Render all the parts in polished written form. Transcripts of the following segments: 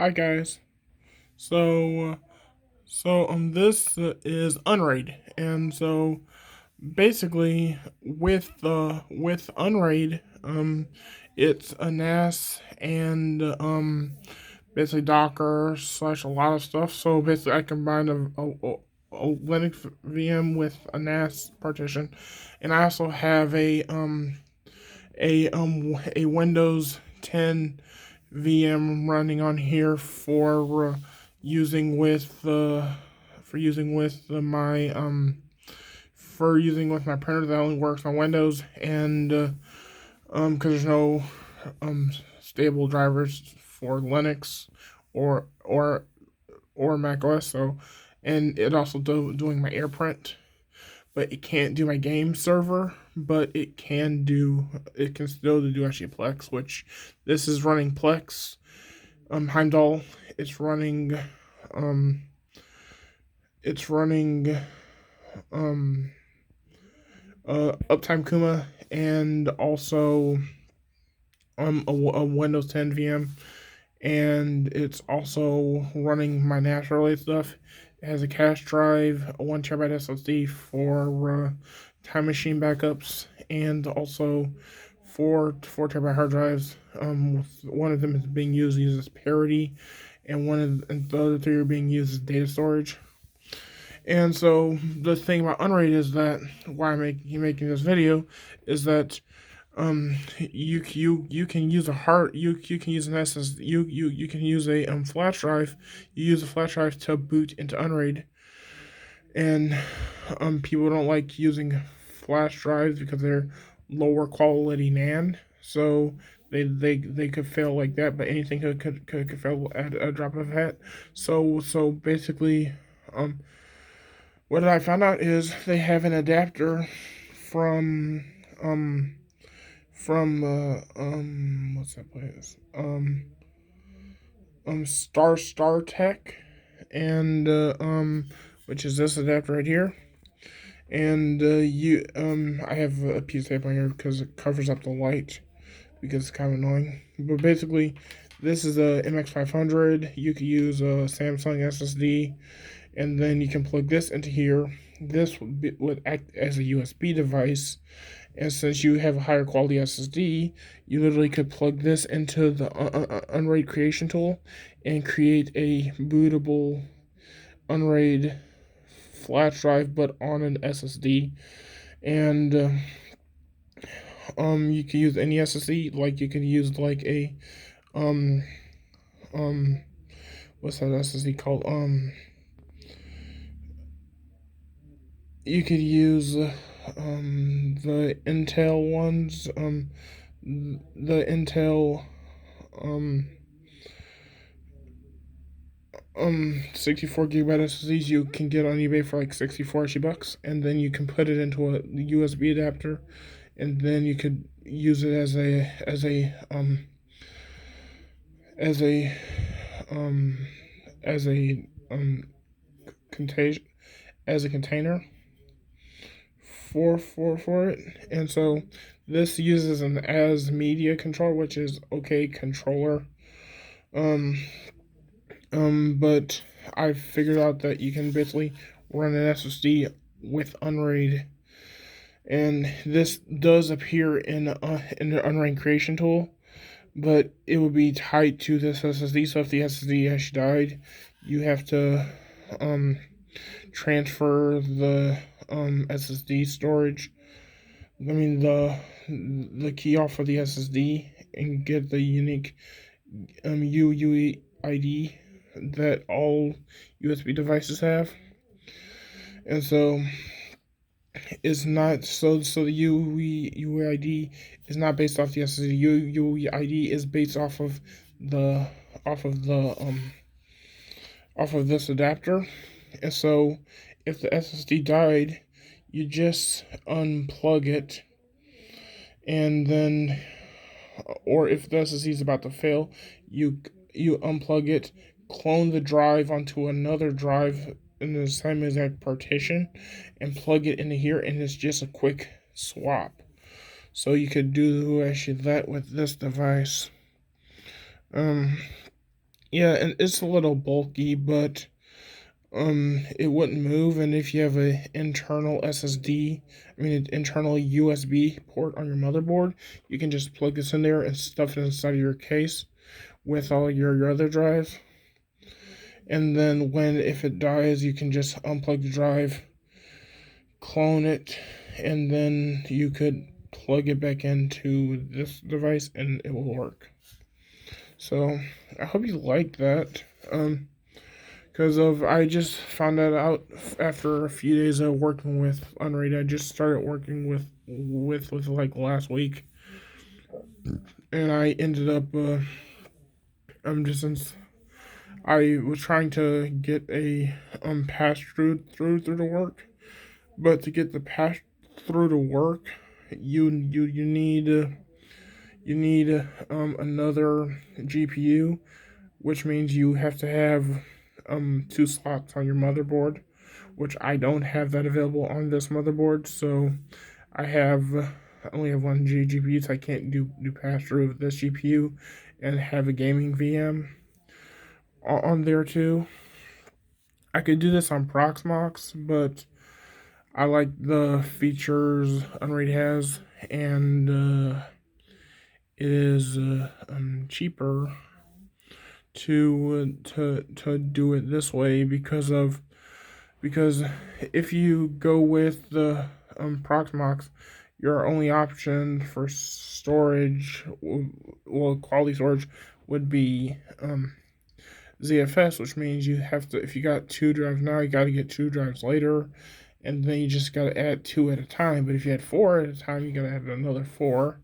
Hi guys. This is unraid, and so basically with unraid, it's a NAS and basically Docker slash a lot of stuff. So basically, I combined a Linux VM with a NAS partition, and I also have a Windows 10 VM running on here using with for using with my printer that only works on Windows, and because there's no stable drivers for Linux or Mac OS. So, and it also doing my AirPrint, but it can't do my game server. But it can still do actually Plex, which this is running Plex. Heimdall. It's running um it's running um Uptime Kuma, and also a Windows 10 VM, and it's also running my NAS related stuff. It has a cache drive, a 1 TB SSD for time machine backups, and also four terabyte hard drives. One of them is being used as parity, and the other three are being used as data storage. And so the thing about unrated is that why I'm making this video is that you can use a hard you can use an SSD, you can use a flash drive. You use a flash drive to boot into unraid, and people don't like using flash drives because they're lower quality NAND. So they could fail like that, but anything could fail at a drop of a hat. So basically, um what I found out is they have an adapter from um what's that place? Star Tech, and which is this adapter right here. And you I have a piece of tape on here because it covers up the light because it's kind of annoying. But basically, this is a MX500. You could use a Samsung SSD, and then you can plug this into here. This would act as a USB device, and since you have a higher quality SSD, you literally could plug this into the unraid creation tool and create a bootable unraid flash drive, but on an SSD. And you can use any SSD, like you can use like a um um what's that SSD called? You could use the Intel ones, the Intel um 64 gigabyte SSDs you can get on eBay for like 64 bucks, and then you can put it into a USB adapter, and then you could use it as a um as a contain as a container for it. And so this uses an as media controller, which is okay controller. um but I figured out that you can basically run an SSD with unraid, and this does appear in the unraid creation tool, but it would be tied to this SSD. So if the SSD actually died, you have to um transfer the SSD storage. I mean the key off of the SSD and get the unique UUID that all USB devices have. And so it's not so the UUID is not based off the SSD. UUID is based the off of the off of this adapter. And so if the SSD died, you just unplug it, and then, or if the SSD is about to fail, you unplug it, clone the drive onto another drive in the same exact partition, and plug it into here, and it's just a quick swap. So you could do actually that with this device. Um, Yeah, and it's a little bulky, but it wouldn't move. And if you have an internal SSD, I mean an internal USB port on your motherboard, you can just plug this in there and stuff it inside of your case with all your other drives. And then if it dies, you can just unplug the drive, clone it, and then you could plug it back into this device and it will work. So I hope you liked that. Because I just found that out after a few days of working with unraid. I just started working with like last week, and I ended up just since I was trying to get a pass through to work, but to get the pass through to work, you need another GPU, which means you have to have two slots on your motherboard, which I don't have that available on this motherboard. So I only have one GPU, so I can't do pass through with this GPU and have a gaming VM on there too. I could do this on Proxmox, but I like the features Unraid has, and it is cheaper to do it this way because if you go with the Proxmox, your only option for storage, well, quality storage, would be ZFS, which means you have to, if you got two drives now, you got to get two drives later, and then you just got to add two at a time. But if you had four at a time, you got to add another four.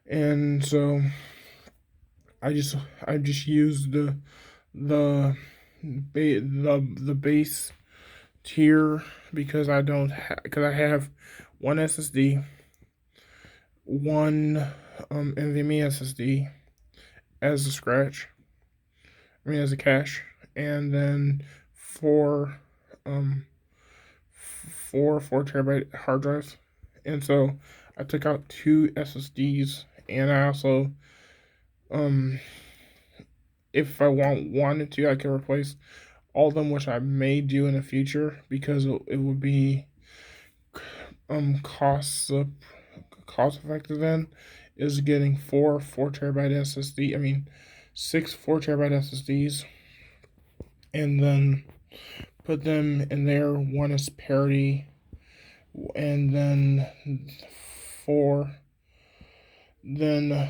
And so I just used the the base tier because because I have one SSD, one NVMe SSD as a scratch, as a cache, and then four um 4 terabyte hard drives. And so I took out two SSDs, and I also if I wanted to, I could replace all of them, which I may do in the future because it would be cost effective. Then is getting 4 terabyte SSD. I mean, 6 4 terabyte SSDs, and then put them in there. One is parity, and then four, then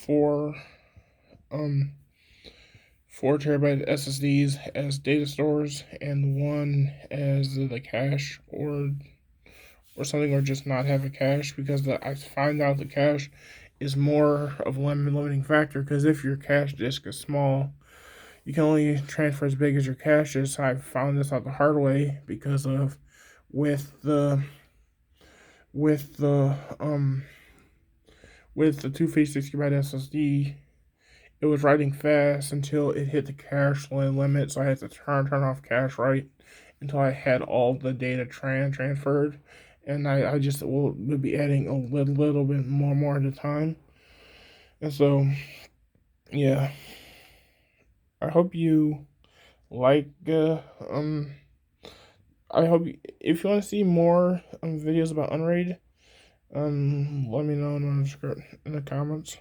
four um 4 terabyte SSDs as data stores, and one as the cache, or something, or just not have a cache, because I find out the cache is more of a limiting factor, because if your cache disk is small, you can only transfer as big as your cache is. So I found this out the hard way because of with the with the um with the 256 GB SSD, it was writing fast until it hit the cache limit, so I had to turn off cache write until I had all the data transferred, and I just would be adding a little bit more at a time. And so yeah, I hope you like I hope if you want to see more videos about Unraid, let me know in the comments.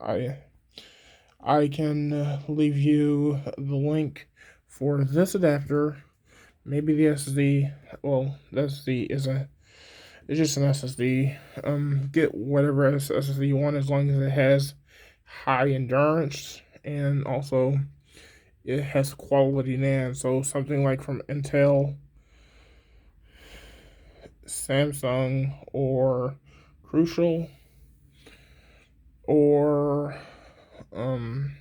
I I can leave you the link for this adapter, maybe the SSD. Well, the SSD it's just an SSD. Get whatever SSD you want as long as it has high endurance, and also it has quality NAND. So something like from Intel, Samsung, or Crucial, or um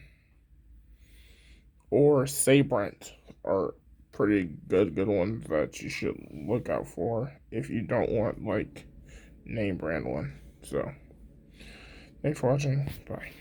or Sabrent are pretty good ones that you should look out for if you don't want like name brand one. So thanks for watching. Bye.